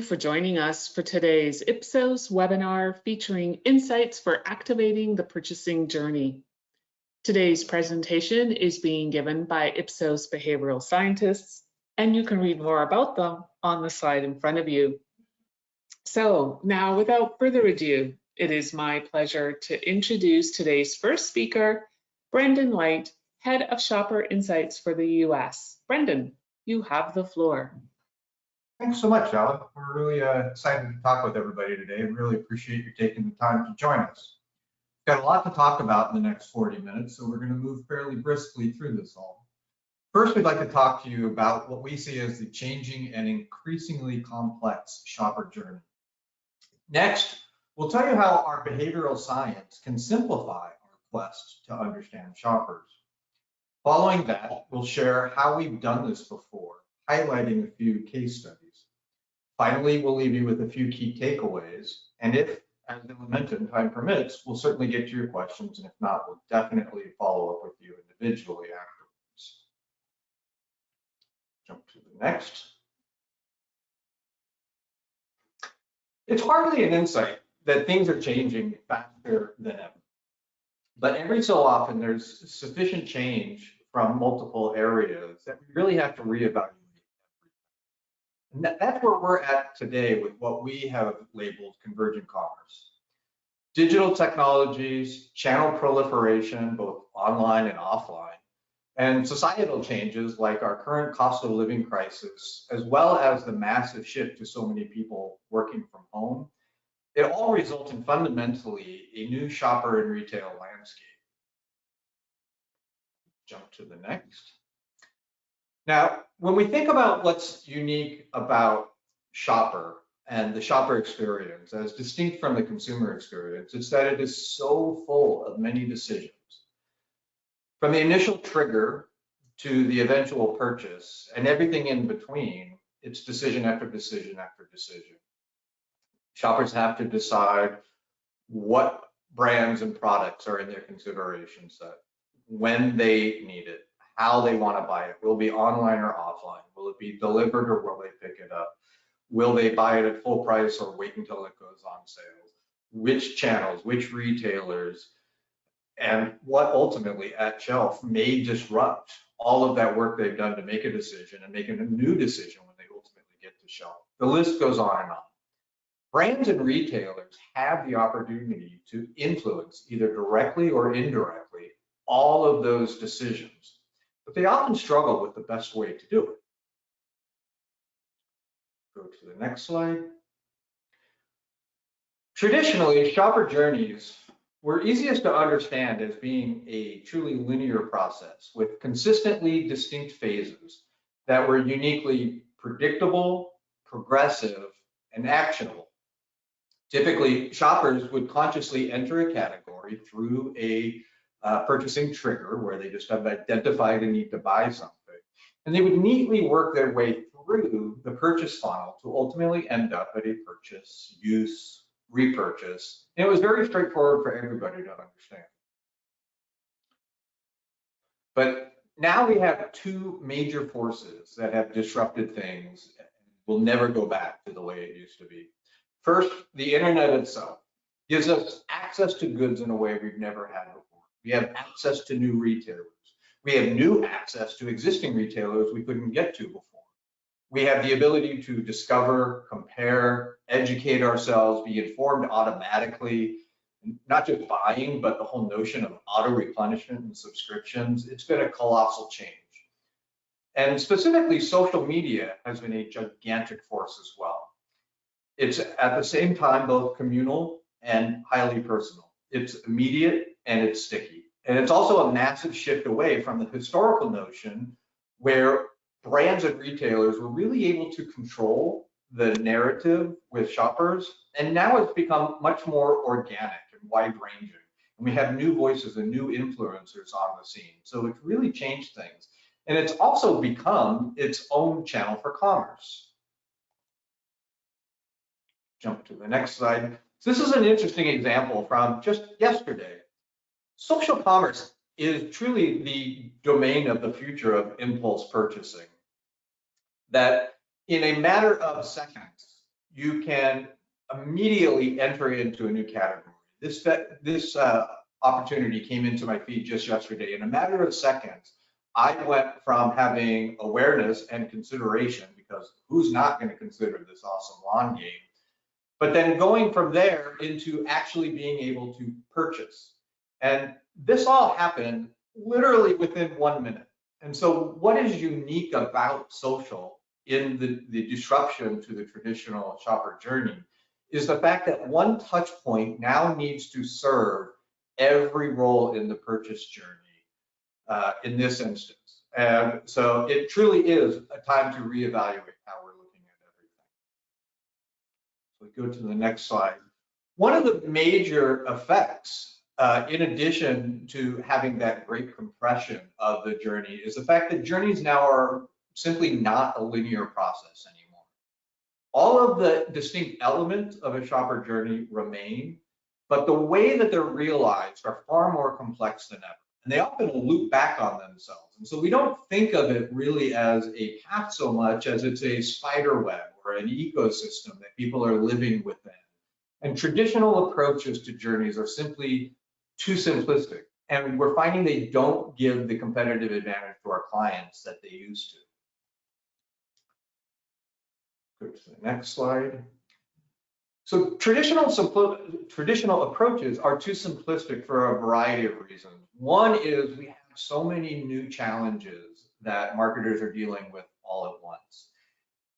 for joining us for today's Ipsos webinar featuring insights for activating the purchasing journey. Today's presentation is being given by Ipsos behavioral scientists, and you can read more about them on the slide in front of you. So now, without further ado, it is my pleasure to introduce today's first speaker, Brendan Light, Head of Shopper Insights for the US. Brendan, you have the floor. Thanks so much, Alan. We're really excited to talk with everybody today and really appreciate you taking the time to join us. We've got a lot to talk about in the next 40 minutes, so we're going to move fairly briskly through this all. First, we'd like to talk to you about what we see as the changing and increasingly complex shopper journey. Next, we'll tell you how our behavioral science can simplify our quest to understand shoppers. Following that, we'll share how we've done this before, highlighting a few case studies. Finally, we'll leave you with a few key takeaways, and if, as Dylan mentioned, time permits, we'll certainly get to your questions, and if not, we'll definitely follow up with you individually afterwards. Jump to the next. It's hardly an insight that things are changing faster than ever, but every so often there's sufficient change from multiple areas that we really have to reevaluate. And that's where we're at today with what we have labeled convergent commerce. Digital technologies, channel proliferation, both online and offline, and societal changes like our current cost of living crisis, as well as the massive shift to so many people working from home, it all results in fundamentally a new shopper and retail landscape. Jump to the next. Now, when we think about what's unique about shopper and the shopper experience as distinct from the consumer experience, it's that it is so full of many decisions. From the initial trigger to the eventual purchase and everything in between, it's decision after decision after decision. Shoppers have to decide what brands and products are in their consideration set, when they need it, how they want to buy it. Will it be online or offline? Will it be delivered or will they pick it up? Will they buy it at full price or wait until it goes on sale? Which channels, which retailers, and what ultimately at shelf may disrupt all of that work they've done to make a decision and make a new decision when they ultimately get to shelf. The list goes on and on. Brands and retailers have the opportunity to influence either directly or indirectly all of those decisions, but they often struggle with the best way to do it. Go to the next slide. Traditionally, shopper journeys were easiest to understand as being a truly linear process with consistently distinct phases that were uniquely predictable, progressive, and actionable. Typically, shoppers would consciously enter a category through a purchasing trigger where they just have identified a need to buy something. And they would neatly work their way through the purchase funnel to ultimately end up at a purchase, use, repurchase. And it was very straightforward for everybody to understand. But now we have two major forces that have disrupted things and will never go back to the way it used to be. First, the internet itself gives us access to goods in a way we've never had before. We have access to new retailers. We have new access to existing retailers we couldn't get to before. We have the ability to discover, compare, educate ourselves, be informed automatically, not just buying, but the whole notion of auto replenishment and subscriptions. It's been a colossal change. And specifically, social media has been a gigantic force as well. It's at the same time both communal and highly personal. It's immediate and it's sticky. And it's also a massive shift away from the historical notion where brands and retailers were really able to control the narrative with shoppers. And now it's become much more organic and wide-ranging. And we have new voices and new influencers on the scene. So it's really changed things. And it's also become its own channel for commerce. Jump to the next slide. So this is an interesting example from just yesterday. Social commerce is truly the domain of the future of impulse purchasing. That in a matter of seconds, you can immediately enter into a new category. This opportunity came into my feed just yesterday. In a matter of seconds, I went from having awareness and consideration, because who's not going to consider this awesome lawn game, but then going from there into actually being able to purchase. And this all happened literally within 1 minute. And so what is unique about social in the disruption to the traditional shopper journey is the fact that one touch point now needs to serve every role in the purchase journey in this instance. And so it truly is a time to reevaluate how we're looking at everything. So we go to the next slide. One of the major effects, in addition to having that great compression of the journey, is the fact that journeys now are simply not a linear process anymore. All of the distinct elements of a shopper journey remain, but the way that they're realized are far more complex than ever. And they often loop back on themselves. And so we don't think of it really as a path so much as it's a spider web or an ecosystem that people are living within. And traditional approaches to journeys are simply too simplistic. And we're finding they don't give the competitive advantage to our clients that they used to. Go to the next slide. So traditional approaches are too simplistic for a variety of reasons. One is we have so many new challenges that marketers are dealing with all at once.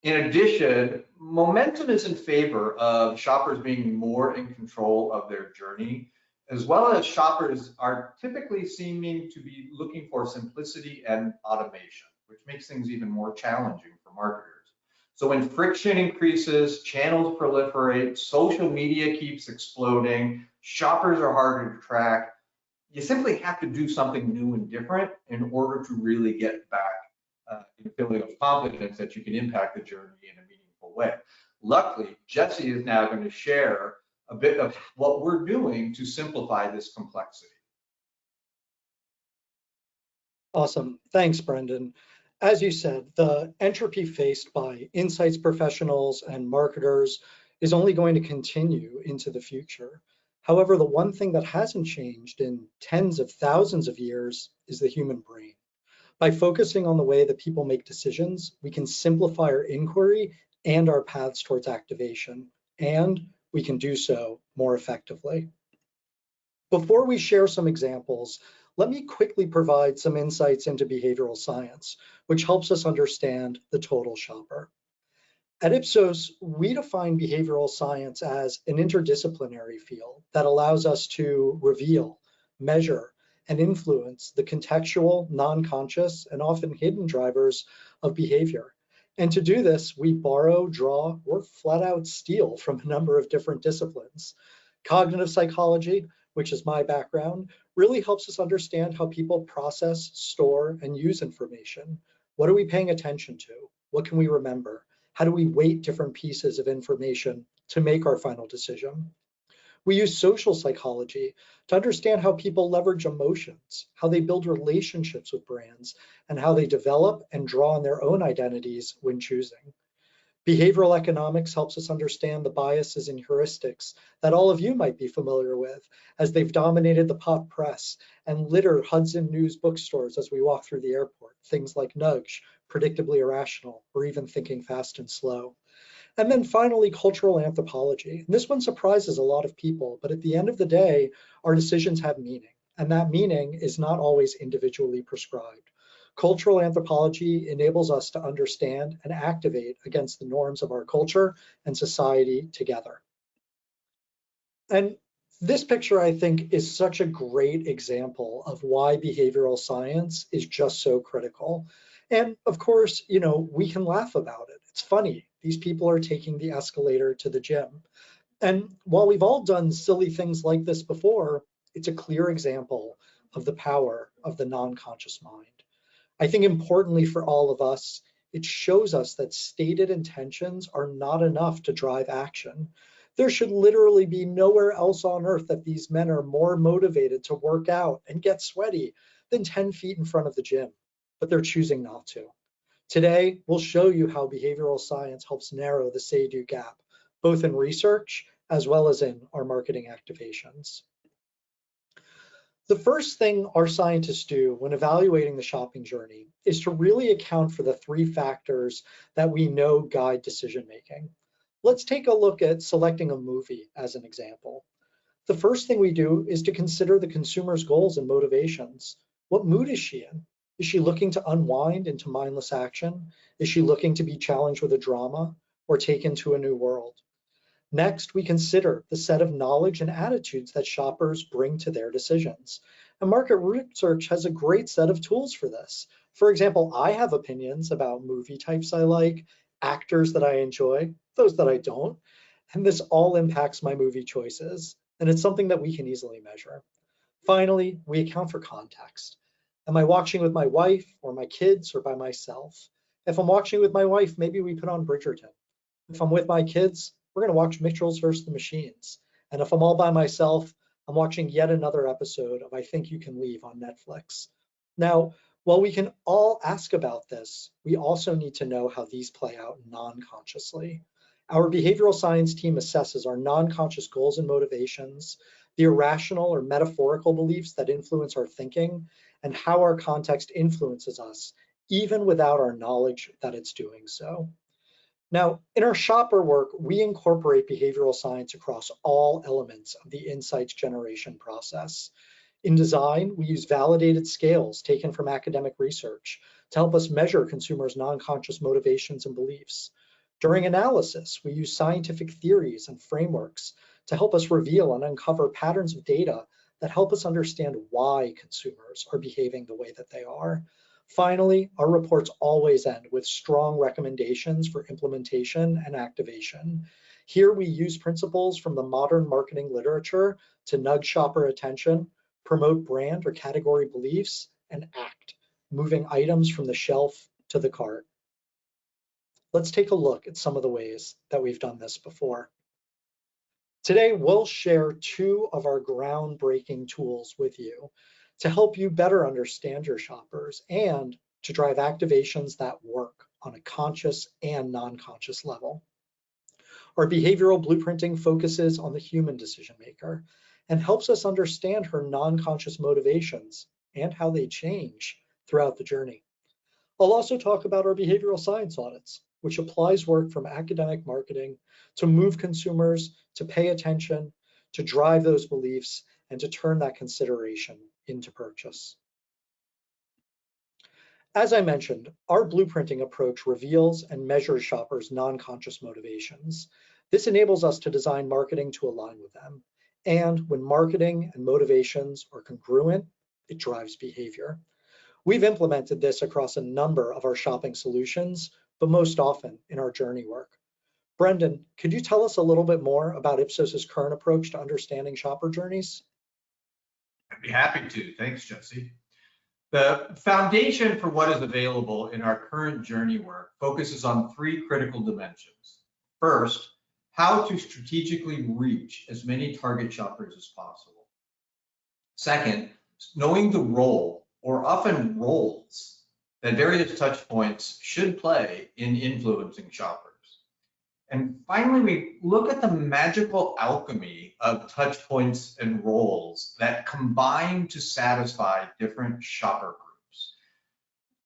In addition, momentum is in favor of shoppers being more in control of their journey, as well as shoppers are typically seeming to be looking for simplicity and automation, which makes things even more challenging for marketers. So when friction increases, channels proliferate, social media keeps exploding, shoppers are harder to track, you simply have to do something new and different in order to really get back a feeling of confidence that you can impact the journey in a meaningful way. Luckily, Jesse is now going to share a bit of what we're doing to simplify this complexity. Awesome. Thanks, Brendan. As you said, the entropy faced by insights professionals and marketers is only going to continue into the future. However, the one thing that hasn't changed in tens of thousands of years is the human brain. By focusing on the way that people make decisions, we can simplify our inquiry and our paths towards activation, and we can do so more effectively. Before we share some examples, let me quickly provide some insights into behavioral science, which helps us understand the total shopper. At Ipsos, we define behavioral science as an interdisciplinary field that allows us to reveal, measure, and influence the contextual, non-conscious, and often hidden drivers of behavior. And to do this, we borrow, draw, or flat out steal from a number of different disciplines. Cognitive psychology, which is my background, really helps us understand how people process, store, and use information. What are we paying attention to? What can we remember? How do we weight different pieces of information to make our final decision? We use social psychology to understand how people leverage emotions, how they build relationships with brands, and how they develop and draw on their own identities when choosing. Behavioral economics helps us understand the biases and heuristics that all of you might be familiar with, as they've dominated the pop press and litter Hudson News bookstores as we walk through the airport. Things like nudge, predictably irrational, or even thinking fast and slow. And then finally, cultural anthropology. This one surprises a lot of people, but at the end of the day, our decisions have meaning, and that meaning is not always individually prescribed. Cultural anthropology enables us to understand and activate against the norms of our culture and society together. And this picture, I think, is such a great example of why behavioral science is just so critical. And of course, we can laugh about it. It's funny. These people are taking the escalator to the gym. And while we've all done silly things like this before, it's a clear example of the power of the non-conscious mind. I think importantly for all of us, it shows us that stated intentions are not enough to drive action. There should literally be nowhere else on earth that these men are more motivated to work out and get sweaty than 10 feet in front of the gym, but they're choosing not to. Today, we'll show you how behavioral science helps narrow the say-do gap, both in research as well as in our marketing activations. The first thing our scientists do when evaluating the shopping journey is to really account for the three factors that we know guide decision making. Let's take a look at selecting a movie as an example. The first thing we do is to consider the consumer's goals and motivations. What mood is she in? Is she looking to unwind into mindless action? Is she looking to be challenged with a drama or taken to a new world? Next, we consider the set of knowledge and attitudes that shoppers bring to their decisions. And market research has a great set of tools for this. For example, I have opinions about movie types I like, actors that I enjoy, those that I don't, and this all impacts my movie choices. And it's something that we can easily measure. Finally, we account for context. Am I watching with my wife or my kids or by myself? If I'm watching with my wife, maybe we put on Bridgerton. If I'm with my kids, we're going to watch Mitchell's versus the Machines. And if I'm all by myself, I'm watching yet another episode of I Think You Can Leave on Netflix. Now, while we can all ask about this, we also need to know how these play out non-consciously. Our behavioral science team assesses our non-conscious goals and motivations, the irrational or metaphorical beliefs that influence our thinking, and how our context influences us, even without our knowledge that it's doing so. Now, in our shopper work, we incorporate behavioral science across all elements of the insights generation process. In design, we use validated scales taken from academic research to help us measure consumers' non-conscious motivations and beliefs. During analysis, we use scientific theories and frameworks to help us reveal and uncover patterns of data that help us understand why consumers are behaving the way that they are. Finally, our reports always end with strong recommendations for implementation and activation. Here we use principles from the modern marketing literature to nudge shopper attention, promote brand or category beliefs, and act, moving items from the shelf to the cart. Let's take a look at some of the ways that we've done this before. Today, we'll share two of our groundbreaking tools with you to help you better understand your shoppers and to drive activations that work on a conscious and non-conscious level. Our behavioral blueprinting focuses on the human decision maker and helps us understand her non-conscious motivations and how they change throughout the journey. I'll also talk about our behavioral science audits, which applies work from academic marketing to move consumers to pay attention, to drive those beliefs, and to turn that consideration into purchase. As I mentioned, our blueprinting approach reveals and measures shoppers' non-conscious motivations. This enables us to design marketing to align with them. And when marketing and motivations are congruent, it drives behavior. We've implemented this across a number of our shopping solutions, but most often in our journey work. Brendan, could you tell us a little bit more about Ipsos's current approach to understanding shopper journeys? I'd be happy to. Thanks, Jesse. The foundation for what is available in our current journey work focuses on three critical dimensions. First, how to strategically reach as many target shoppers as possible. Second, knowing the role, or often roles, that various touch points should play in influencing shoppers. And finally, we look at the magical alchemy of touch points and roles that combine to satisfy different shopper groups.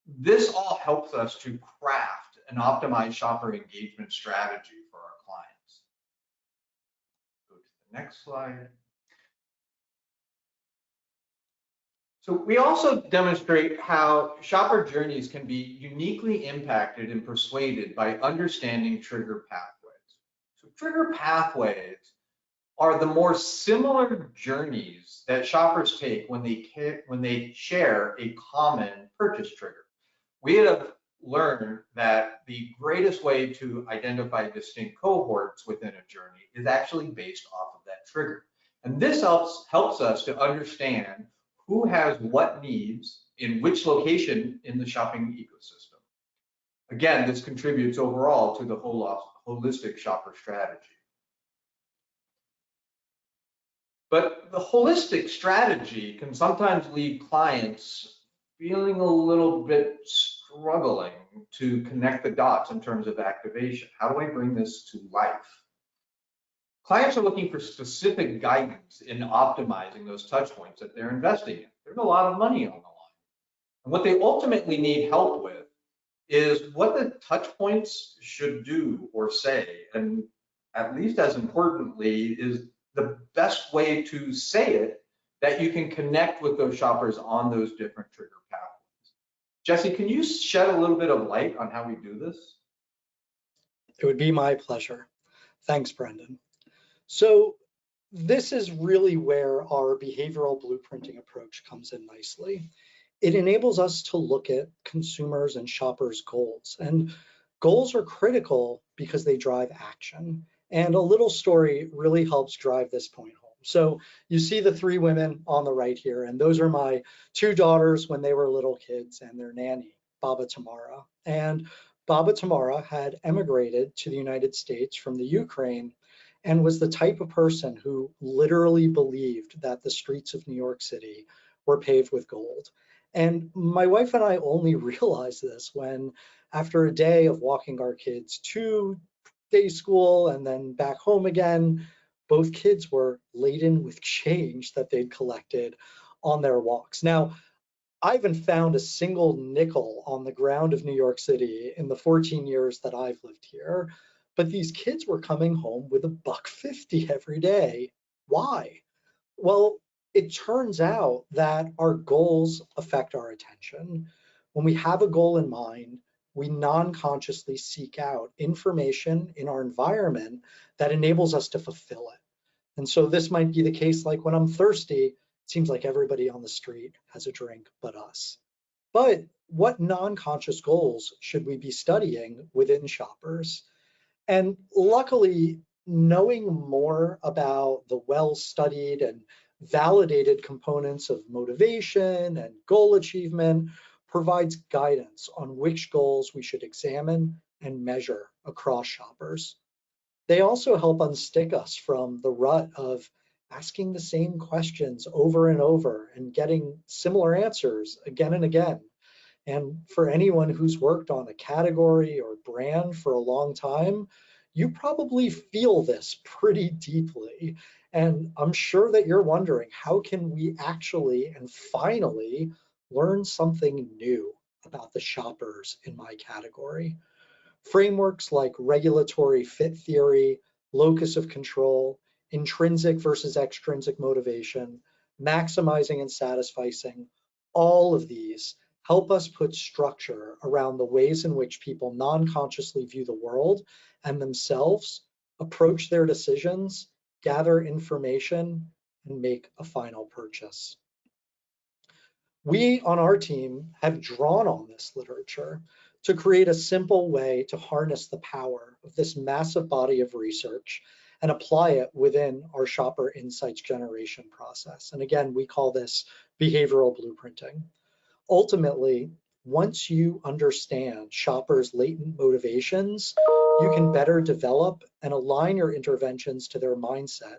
This all helps us to craft an optimized shopper engagement strategy for our clients. Go to the next slide. So we also demonstrate how shopper journeys can be uniquely impacted and persuaded by understanding trigger pathways. So trigger pathways are the more similar journeys that shoppers take when they share a common purchase trigger. We have learned that the greatest way to identify distinct cohorts within a journey is actually based off of that trigger. And this helps us to understand who has what needs in which location in the shopping ecosystem. Again, this contributes overall to the holistic shopper strategy. But the holistic strategy can sometimes leave clients feeling a little bit struggling to connect the dots in terms of activation. How do I bring this to life? Clients are looking for specific guidance in optimizing those touch points that they're investing in. There's a lot of money on the line. And what they ultimately need help with is what the touch points should do or say. And at least as importantly, is the best way to say it that you can connect with those shoppers on those different trigger pathways. Jesse, can you shed a little bit of light on how we do this? It would be my pleasure. Thanks, Brendan. So this is really where our behavioral blueprinting approach comes in nicely. It enables us to look at consumers and shoppers' goals. And goals are critical because they drive action. And a little story really helps drive this point home. So you see the three women on the right here, and those are my two daughters when they were little kids and their nanny, Baba Tamara. And Baba Tamara had emigrated to the United States from the Ukraine and was the type of person who literally believed that the streets of New York City were paved with gold. And my wife and I only realized this when, after a day of walking our kids to day school and then back home again, both kids were laden with change that they'd collected on their walks. Now, I haven't found a single nickel on the ground of New York City in the 14 years that I've lived here, but these kids were coming home with $1.50 every day. Why? Well, it turns out that our goals affect our attention. When we have a goal in mind, we non-consciously seek out information in our environment that enables us to fulfill it. And so this might be the case like when I'm thirsty, it seems like everybody on the street has a drink but us. But what non-conscious goals should we be studying within shoppers? And luckily, knowing more about the well-studied and validated components of motivation and goal achievement provides guidance on which goals we should examine and measure across shoppers. They also help unstick us from the rut of asking the same questions over and over and getting similar answers again and again. And for anyone who's worked on a category or brand for a long time, you probably feel this pretty deeply. And I'm sure that you're wondering, how can we actually and finally learn something new about the shoppers in my category? Frameworks like regulatory fit theory, locus of control, intrinsic versus extrinsic motivation, maximizing and satisficing, all of these help us put structure around the ways in which people non-consciously view the world and themselves, approach their decisions, gather information, and make a final purchase. We on our team have drawn on this literature to create a simple way to harness the power of this massive body of research and apply it within our shopper insights generation process. And again, we call this behavioral blueprinting. Ultimately, once you understand shoppers' latent motivations, you can better develop and align your interventions to their mindset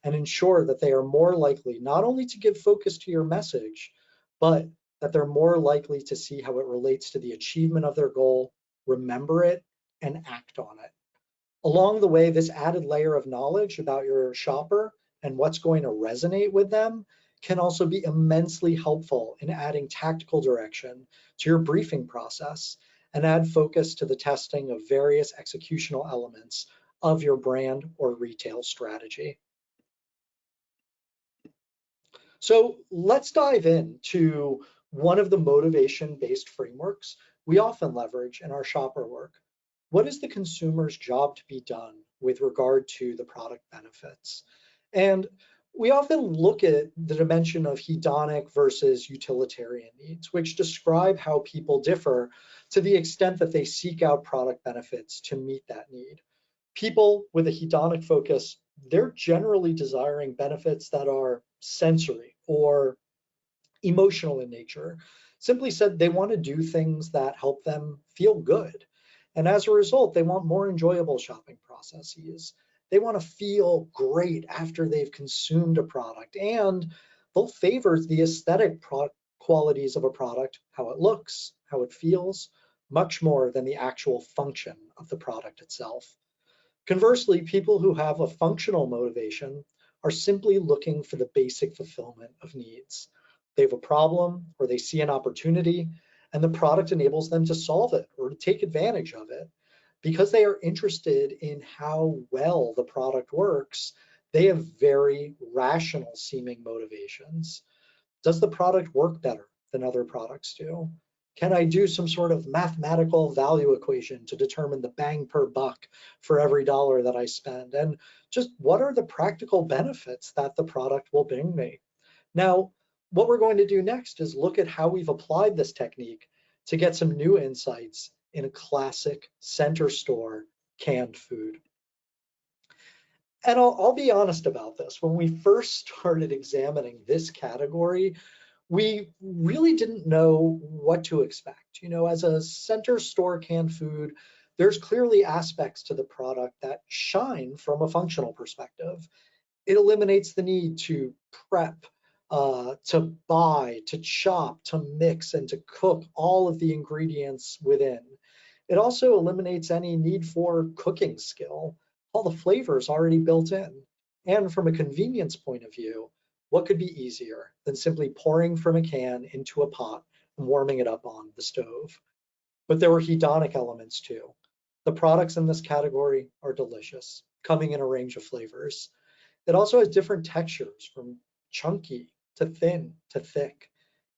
and ensure that they are more likely not only to give focus to your message, but that they're more likely to see how it relates to the achievement of their goal, remember it, and act on it. Along the way, this added layer of knowledge about your shopper and what's going to resonate with them can also be immensely helpful in adding tactical direction to your briefing process and add focus to the testing of various executional elements of your brand or retail strategy. So let's dive into one of the motivation-based frameworks we often leverage in our shopper work. What is the consumer's job to be done with regard to the product benefits? And we often look at the dimension of hedonic versus utilitarian needs, which describe how people differ to the extent that they seek out product benefits to meet that need. People with a hedonic focus, they're generally desiring benefits that are sensory or emotional in nature. Simply said, they want to do things that help them feel good. And as a result, they want more enjoyable shopping processes. They want to feel great after they've consumed a product, and they'll favor the aesthetic qualities of a product, how it looks, how it feels, much more than the actual function of the product itself. Conversely, people who have a functional motivation are simply looking for the basic fulfillment of needs. They have a problem or they see an opportunity, and the product enables them to solve it or to take advantage of it. Because they are interested in how well the product works, they have very rational seeming motivations. Does the product work better than other products do? Can I do some sort of mathematical value equation to determine the bang per buck for every dollar that I spend? And just what are the practical benefits that the product will bring me? Now, what we're going to do next is look at how we've applied this technique to get some new insights in a classic center store canned food. And I'll be honest about this. When we first started examining this category, we really didn't know what to expect. You know, as a center store canned food, there's clearly aspects to the product that shine from a functional perspective. It eliminates the need to prep, to buy, to chop, to mix, and to cook all of the ingredients within. It also eliminates any need for cooking skill. All the flavors already built in. And from a convenience point of view, what could be easier than simply pouring from a can into a pot and warming it up on the stove? But there were hedonic elements too. The products in this category are delicious, coming in a range of flavors. It also has different textures, from chunky to thin to thick,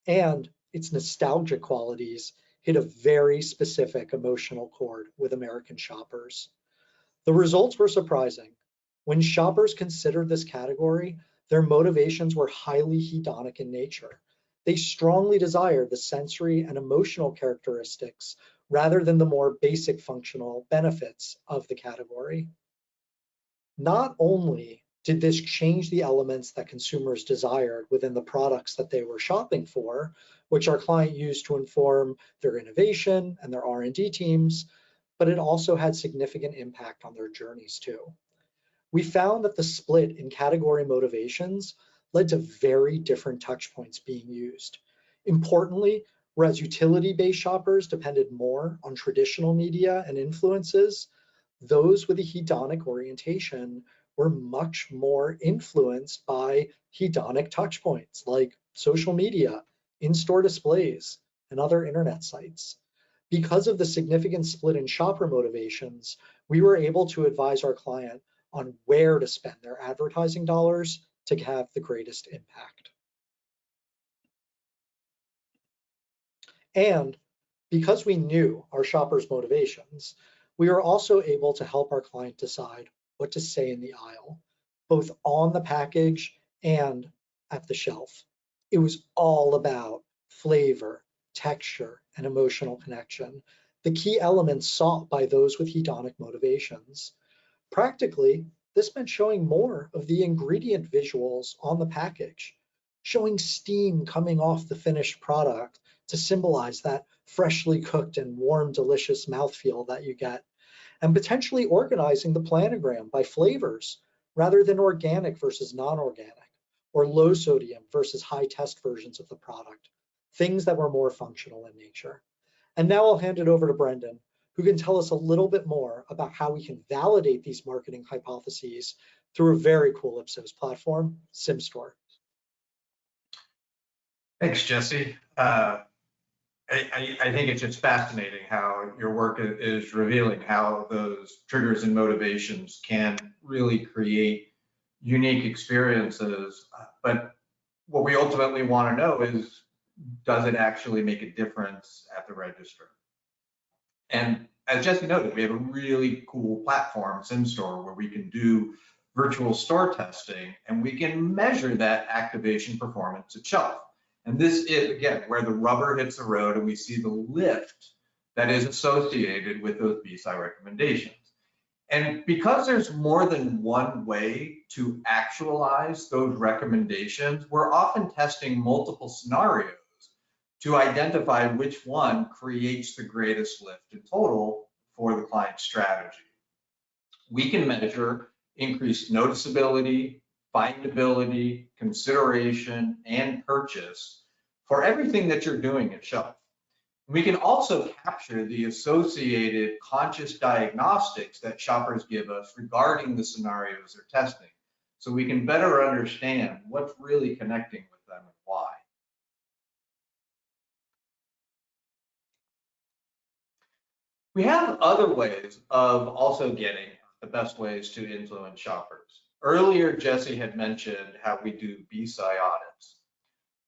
and its nostalgic qualities hit a very specific emotional chord with American shoppers. The results were surprising. When shoppers considered this category, their motivations were highly hedonic in nature. They strongly desired the sensory and emotional characteristics rather than the more basic functional benefits of the category. Not only did this change the elements that consumers desired within the products that they were shopping for, which our client used to inform their innovation and their R&D teams, but it also had significant impact on their journeys too. We found that the split in category motivations led to very different touch points being used. Importantly, whereas utility-based shoppers depended more on traditional media and influences, those with a hedonic orientation were much more influenced by hedonic touch points like social media, in-store displays, and other internet sites. Because of the significant split in shopper motivations, we were able to advise our client on where to spend their advertising dollars to have the greatest impact. And because we knew our shoppers' motivations, we were also able to help our client decide what to say in the aisle, both on the package and at the shelf. It was all about flavor, texture, and emotional connection, the key elements sought by those with hedonic motivations. Practically, this meant showing more of the ingredient visuals on the package, showing steam coming off the finished product to symbolize that freshly cooked and warm, delicious mouthfeel that you get, and potentially organizing the planogram by flavors rather than organic versus non-organic, or low sodium versus high test versions of the product, things that were more functional in nature. And now I'll hand it over to Brendan, who can tell us a little bit more about how we can validate these marketing hypotheses through a very cool Ipsos platform, SimStore. Thanks, Jesse. I think it's just fascinating how your work is revealing how those triggers and motivations can really create unique experiences. But what we ultimately want to know is, does it actually make a difference at the register? And as Jesse noted, we have a really cool platform, SimStore, where we can do virtual store testing and we can measure that activation performance at shelf. And this is, again, where the rubber hits the road and we see the lift that is associated with those BSI recommendations. And because there's more than one way to actualize those recommendations, we're often testing multiple scenarios to identify which one creates the greatest lift in total for the client's strategy. We can measure increased noticeability, findability, consideration, and purchase for everything that you're doing at shelf. We can also capture the associated conscious diagnostics that shoppers give us regarding the scenarios they're testing, so we can better understand what's really connecting with them and why. We have other ways of also getting the best ways to influence shoppers. Earlier, Jesse had mentioned how we do BSI audits.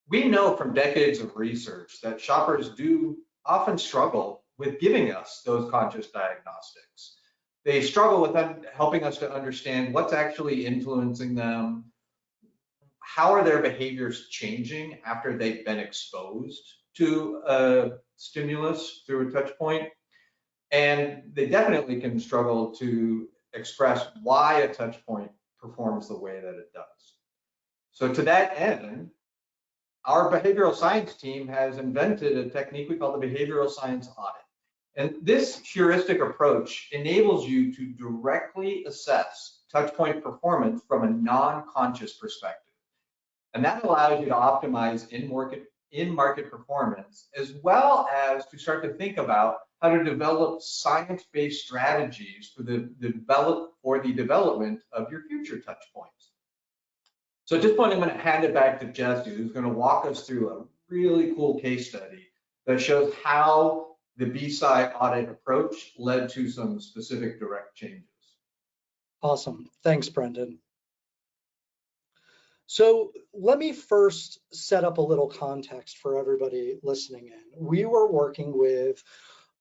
We know from decades of research that shoppers do often struggle with giving us those conscious diagnostics. They struggle with helping us to understand what's actually influencing them, how are their behaviors changing after they've been exposed to a stimulus through a touch point, and they definitely can struggle to express why a touch point performs the way that it does. So to that end, our behavioral science team has invented a technique we call the behavioral science audit. And this heuristic approach enables you to directly assess touchpoint performance from a non-conscious perspective. And that allows you to optimize in-market performance, as well as to start to think about how to develop science-based strategies for the development of your future touchpoints. So at this point, I'm going to hand it back to Jesse, who's going to walk us through a really cool case study that shows how the BSI audit approach led to some specific direct changes. Awesome. Thanks, Brendan. So let me first set up a little context for everybody listening in. We were working with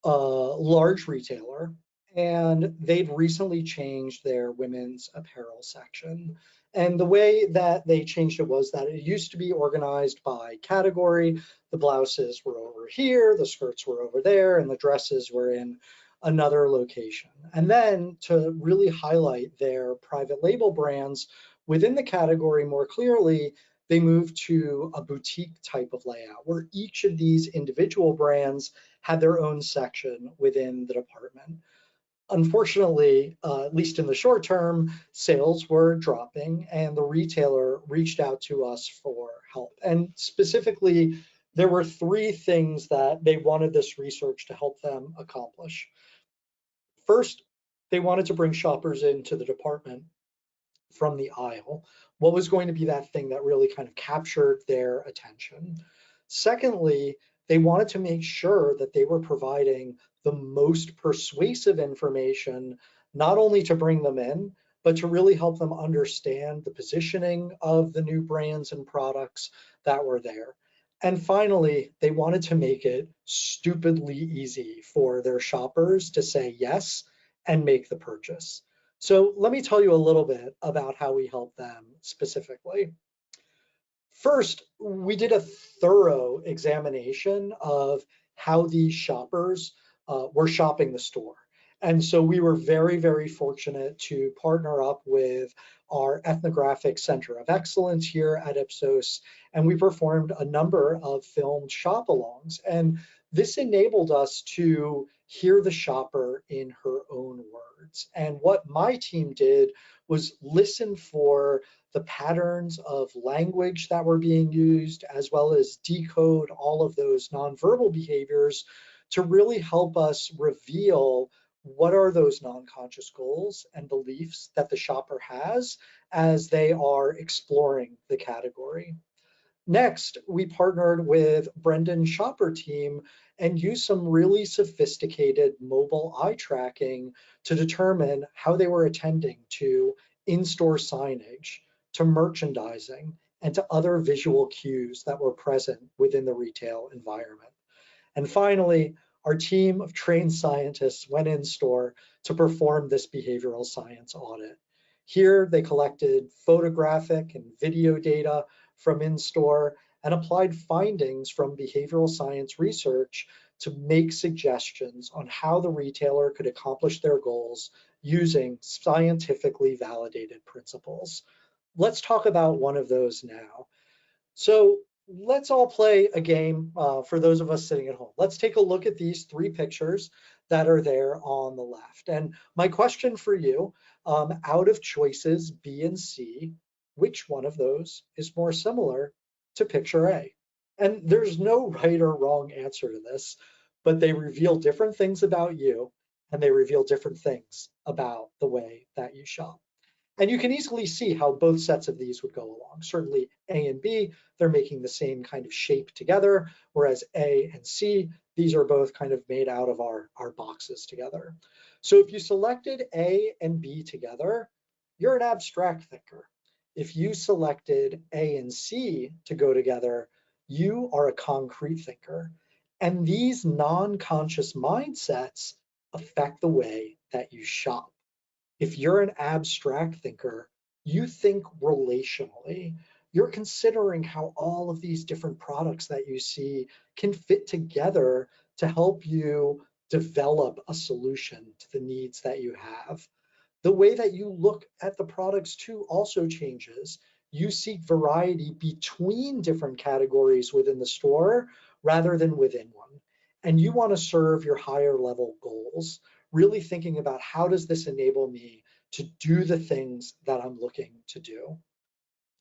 a large retailer, and they'd recently changed their women's apparel section. And the way that they changed it was that it used to be organized by category. The blouses were over here, the skirts were over there, and the dresses were in another location. And then to really highlight their private label brands within the category more clearly, they moved to a boutique type of layout where each of these individual brands had their own section within the department. Unfortunately, at least in the short term, sales were dropping, and the retailer reached out to us for help. And specifically, there were three things that they wanted this research to help them accomplish. First, they wanted to bring shoppers into the department from the aisle. What was going to be that thing that really kind of captured their attention? Secondly, they wanted to make sure that they were providing the most persuasive information, not only to bring them in, but to really help them understand the positioning of the new brands and products that were there. And finally, they wanted to make it stupidly easy for their shoppers to say yes and make the purchase. So let me tell you a little bit about how we help them specifically. First, we did a thorough examination of how these shoppers were shopping the store. And so we were very, very fortunate to partner up with our Ethnographic Center of Excellence here at Ipsos, and we performed a number of filmed shop-alongs. And this enabled us to hear the shopper in her own words. And what my team did was listen for the patterns of language that were being used, as well as decode all of those nonverbal behaviors to really help us reveal what are those non-conscious goals and beliefs that the shopper has as they are exploring the category. Next, we partnered with Brendan's shopper team and used some really sophisticated mobile eye tracking to determine how they were attending to in-store signage, to merchandising, and to other visual cues that were present within the retail environment. And finally, our team of trained scientists went in store to perform this behavioral science audit. Here, they collected photographic and video data from in-store and applied findings from behavioral science research to make suggestions on how the retailer could accomplish their goals using scientifically validated principles. Let's talk about one of those now. So let's all play a game for those of us sitting at home. Let's take a look at these three pictures that are there on the left. And my question for you, out of choices B and C, which one of those is more similar to picture A? And there's no right or wrong answer to this, but they reveal different things about you, and they reveal different things about the way that you shop. And you can easily see how both sets of these would go along. Certainly A and B, they're making the same kind of shape together, whereas A and C, these are both kind of made out of our boxes together. So if you selected A and B together, you're an abstract thinker. If you selected A and C to go together, you are a concrete thinker. And these non-conscious mindsets affect the way that you shop. If you're an abstract thinker, you think relationally. You're considering how all of these different products that you see can fit together to help you develop a solution to the needs that you have. The way that you look at the products too also changes. You seek variety between different categories within the store rather than within one. And you want to serve your higher level goals, really thinking about how does this enable me to do the things that I'm looking to do.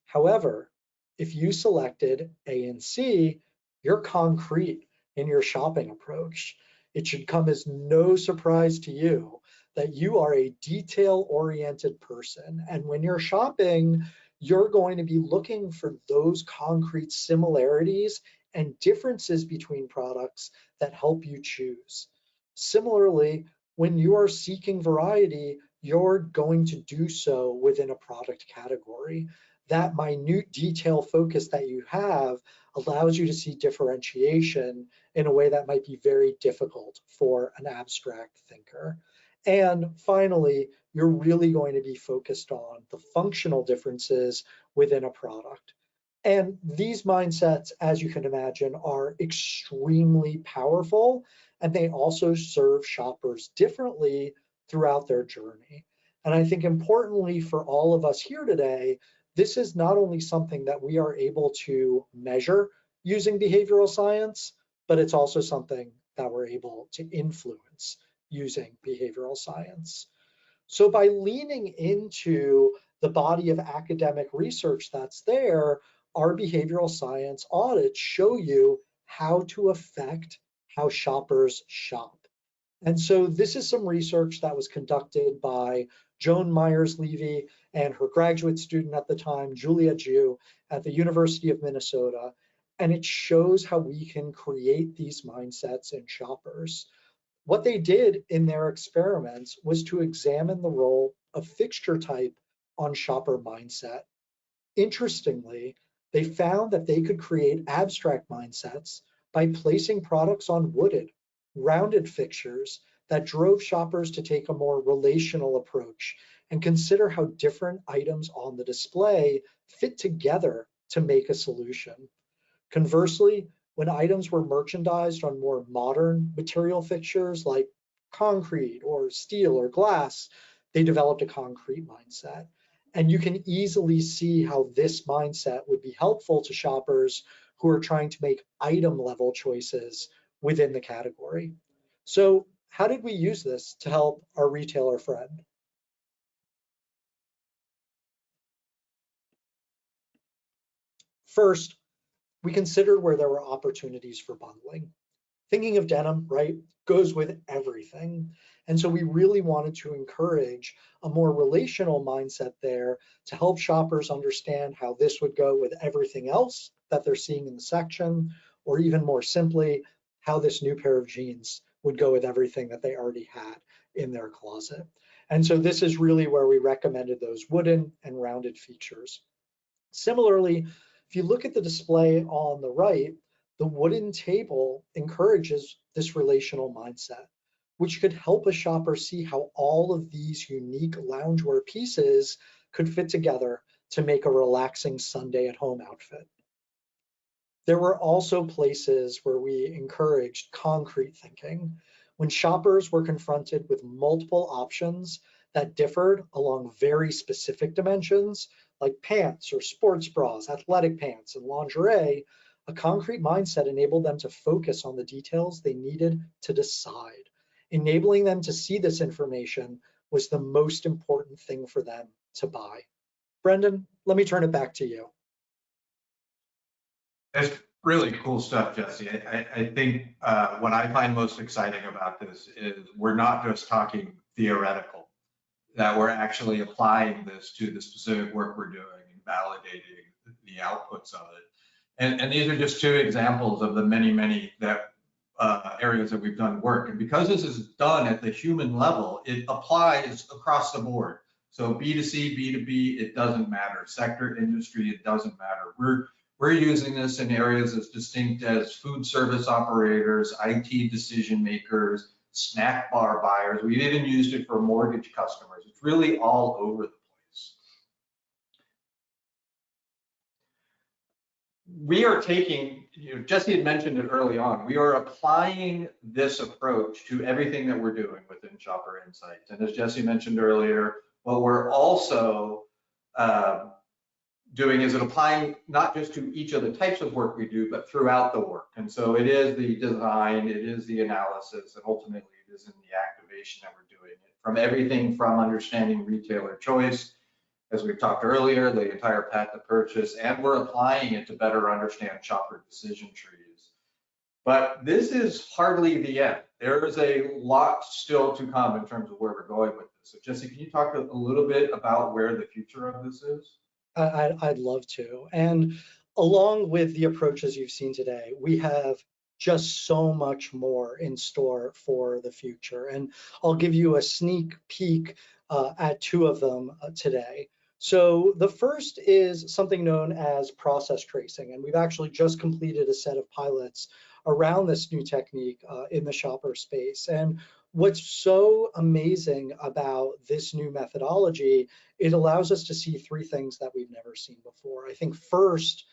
However, if you selected A and C, you're concrete in your shopping approach. It should come as no surprise to you that you are a detail-oriented person. And when you're shopping, you're going to be looking for those concrete similarities and differences between products that help you choose. Similarly, when you are seeking variety, you're going to do so within a product category. That minute detail focus that you have allows you to see differentiation in a way that might be very difficult for an abstract thinker. And finally, you're really going to be focused on the functional differences within a product. And these mindsets, as you can imagine, are extremely powerful, and they also serve shoppers differently throughout their journey. And I think importantly for all of us here today, this is not only something that we are able to measure using behavioral science, but it's also something that we're able to influence using behavioral science. So by leaning into the body of academic research that's there, our behavioral science audits show you how to affect how shoppers shop. And so this is some research that was conducted by Joan Myers-Levy and her graduate student at the time, Julia Ju, at the University of Minnesota. And it shows how we can create these mindsets in shoppers. What they did in their experiments was to examine the role of fixture type on shopper mindset. Interestingly, they found that they could create abstract mindsets by placing products on wooded, rounded fixtures that drove shoppers to take a more relational approach and consider how different items on the display fit together to make a solution. Conversely, when items were merchandised on more modern material fixtures like concrete or steel or glass, they developed a concrete mindset. And you can easily see how this mindset would be helpful to shoppers who are trying to make item level choices within the category. So how did we use this to help our retailer friend? First, we considered where there were opportunities for bundling. Thinking of denim, right, goes with everything. And so we really wanted to encourage a more relational mindset there to help shoppers understand how this would go with everything else that they're seeing in the section, or even more simply, how this new pair of jeans would go with everything that they already had in their closet. And so this is really where we recommended those wooden and rounded features. Similarly, if you look at the display on the right, the wooden table encourages this relational mindset, which could help a shopper see how all of these unique loungewear pieces could fit together to make a relaxing Sunday at home outfit. There were also places where we encouraged concrete thinking. When shoppers were confronted with multiple options that differed along very specific dimensions, like pants or sports bras, athletic pants, and lingerie, a concrete mindset enabled them to focus on the details they needed to decide. Enabling them to see this information was the most important thing for them to buy. Brendan, let me turn it back to you. As Really cool stuff, Jesse. I think what I find most exciting about this is we're not just talking theoretical, that we're actually applying this to the specific work we're doing and validating the outputs of it. And these are just two examples of the many, many that areas that we've done work. And because this is done at the human level, it applies across the board. So B2C, B2B, it doesn't matter. Sector, industry, it doesn't matter. We're using this in areas as distinct as food service operators, IT decision makers, snack bar buyers. We've even used it for mortgage customers. It's really all over the place. We are taking, Jesse had mentioned it early on, we are applying this approach to everything that we're doing within Shopper Insights. And as Jesse mentioned earlier, what we're also doing is applying not just to each of the types of work we do, but throughout the work. And so it is the design, it is the analysis, and ultimately it is in the activation that we're doing it. From everything from understanding retailer choice, as we've talked earlier, the entire path to purchase, and we're applying it to better understand shopper decision trees. But this is hardly the end. There is a lot still to come in terms of where we're going with this. So Jesse, can you talk a little bit about where the future of this is? I'd love to. And along with the approaches you've seen today, we have just so much more in store for the future. And I'll give you a sneak peek at two of them today. So the first is something known as process tracing. And we've actually just completed a set of pilots around this new technique in the shopper space. And what's so amazing about this new methodology, it allows us to see three things that we've never seen before. I think first,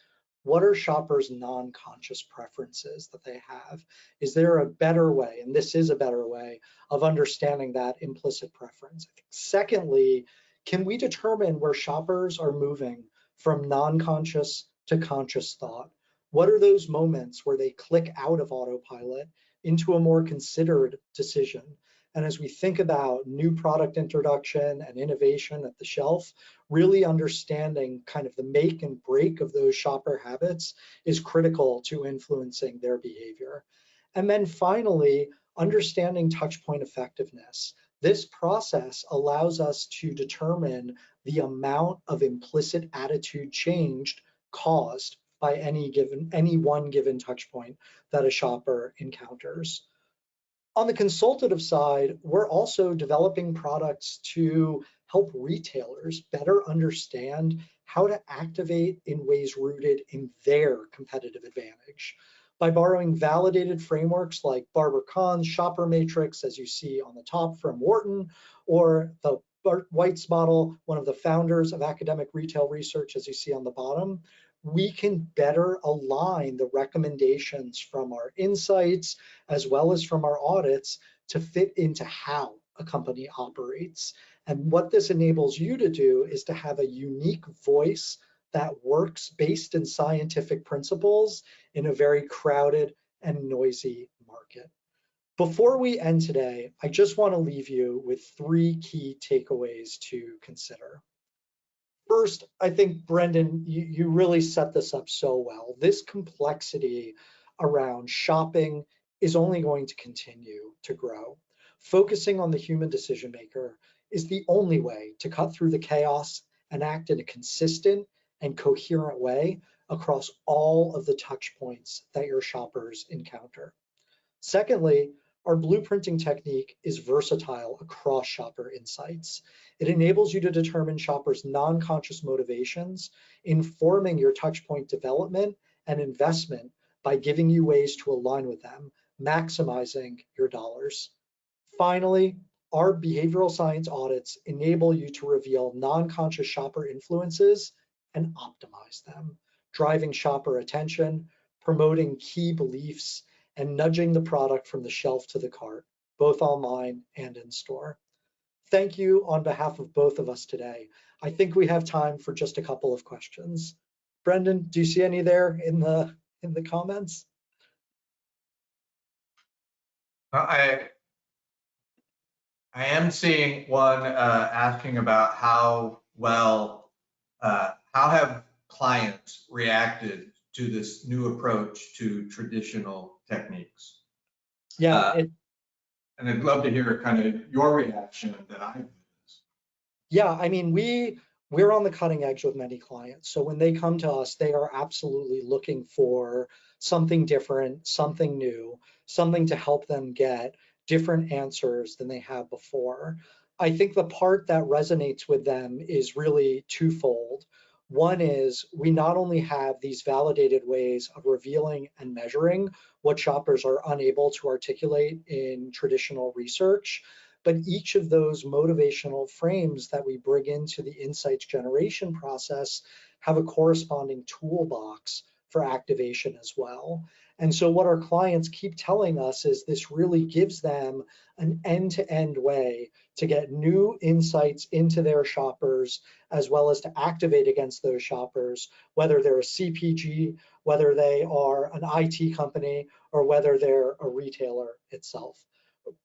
what are shoppers' non-conscious preferences that they have? Is there a better way, and this is a better way, of understanding that implicit preference? I think secondly, can we determine where shoppers are moving from non-conscious to conscious thought? What are those moments where they click out of autopilot into a more considered decision? And as we think about new product introduction and innovation at the shelf, really understanding kind of the make and break of those shopper habits is critical to influencing their behavior. And then finally, understanding touchpoint effectiveness. This process allows us to determine the amount of implicit attitude change caused by any one given touch point that a shopper encounters. On the consultative side, we're also developing products to help retailers better understand how to activate in ways rooted in their competitive advantage. By borrowing validated frameworks like Barbara Kahn's Shopper Matrix, as you see on the top from Wharton, or the Bart White's model, one of the founders of academic retail research, as you see on the bottom, we can better align the recommendations from our insights as well as from our audits to fit into how a company operates. And what this enables you to do is to have a unique voice that works based in scientific principles in a very crowded and noisy market. Before we end today, I just want to leave you with three key takeaways to consider. First, I think, Brendan, you really set this up so well. This complexity around shopping is only going to continue to grow. Focusing on the human decision maker is the only way to cut through the chaos and act in a consistent and coherent way across all of the touch points that your shoppers encounter. Secondly, our blueprinting technique is versatile across shopper insights. It enables you to determine shoppers' non-conscious motivations, informing your touchpoint development and investment by giving you ways to align with them, maximizing your dollars. Finally, our behavioral science audits enable you to reveal non-conscious shopper influences and optimize them, driving shopper attention, promoting key beliefs, and nudging the product from the shelf to the cart, both online and in store. Thank you on behalf of both of us today. I think we have time for just a couple of questions. Brendan, do you see any there in the comments? I am seeing one asking about how have clients reacted to this new approach to traditional techniques. Yeah, And I'd love to hear kind of your reaction that I do this. yeah, I mean, we're on the cutting edge with many clients. So when they come to us, they are absolutely looking for something different, something new, something to help them get different answers than they have before. I think the part that resonates with them is really twofold. One is we not only have these validated ways of revealing and measuring what shoppers are unable to articulate in traditional research, but each of those motivational frames that we bring into the insights generation process have a corresponding toolbox for activation as well. And so what our clients keep telling us is this really gives them an end-to-end way to get new insights into their shoppers, as well as to activate against those shoppers, whether they're a CPG, whether they are an IT company, or whether they're a retailer itself.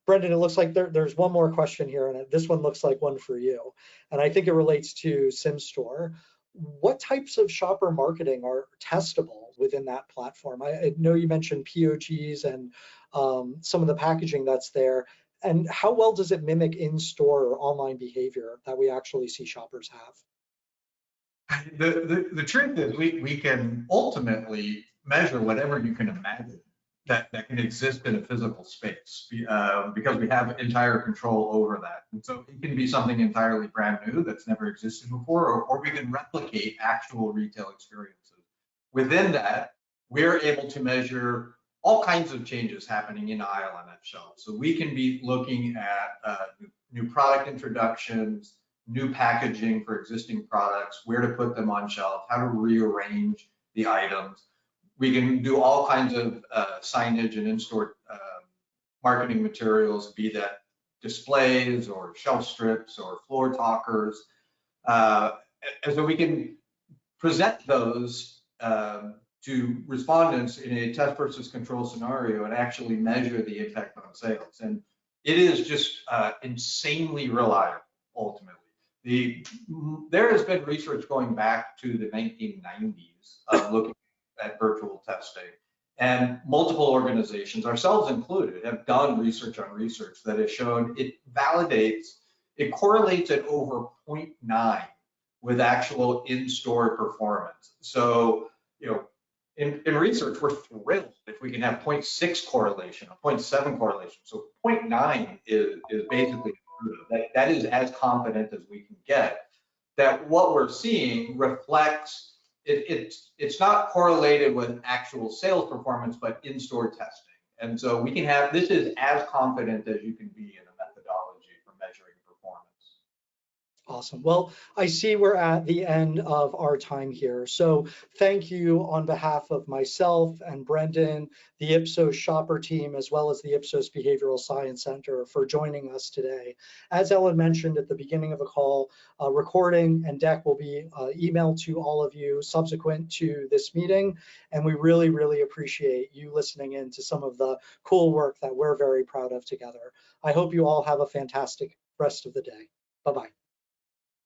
Brendan, it looks like there's one more question here, and this one looks like one for you. And I think it relates to SimStore. What types of shopper marketing are testable within that platform? I know you mentioned POGs and some of the packaging that's there. And how well does it mimic in-store or online behavior that we actually see shoppers have? The truth is we can ultimately measure whatever you can imagine that can exist in a physical space because we have entire control over that. And so it can be something entirely brand new that's never existed before, or we can replicate actual retail experiences. Within that, we're able to measure all kinds of changes happening in aisle and at shelf. So we can be looking at new product introductions, new packaging for existing products, where to put them on shelf, how to rearrange the items. We can do all kinds of signage and in-store marketing materials, be that displays or shelf strips or floor talkers. And so we can present those to respondents in a test versus control scenario and actually measure the impact on sales. And it is just insanely reliable, ultimately. There has been research going back to the 1990s of looking at virtual testing. And multiple organizations, ourselves included, have done research on research that has shown it validates, it correlates at over 0.9 with actual in-store performance. So, you know, in research, we're thrilled if we can have 0.6 correlation, a 0.7 correlation. So 0.9 is basically, that is as confident as we can get that what we're seeing reflects, it's not correlated with actual sales performance, but in-store testing. And so we can have, this is as confident as you can be in a methodology for measuring performance. Awesome. Well, I see we're at the end of our time here. So thank you on behalf of myself and Brendan, the Ipsos shopper team, as well as the Ipsos Behavioral Science Center for joining us today. As Ellen mentioned at the beginning of the call, recording and deck will be emailed to all of you subsequent to this meeting. And we really, really appreciate you listening in to some of the cool work that we're very proud of together. I hope you all have a fantastic rest of the day. Bye-bye.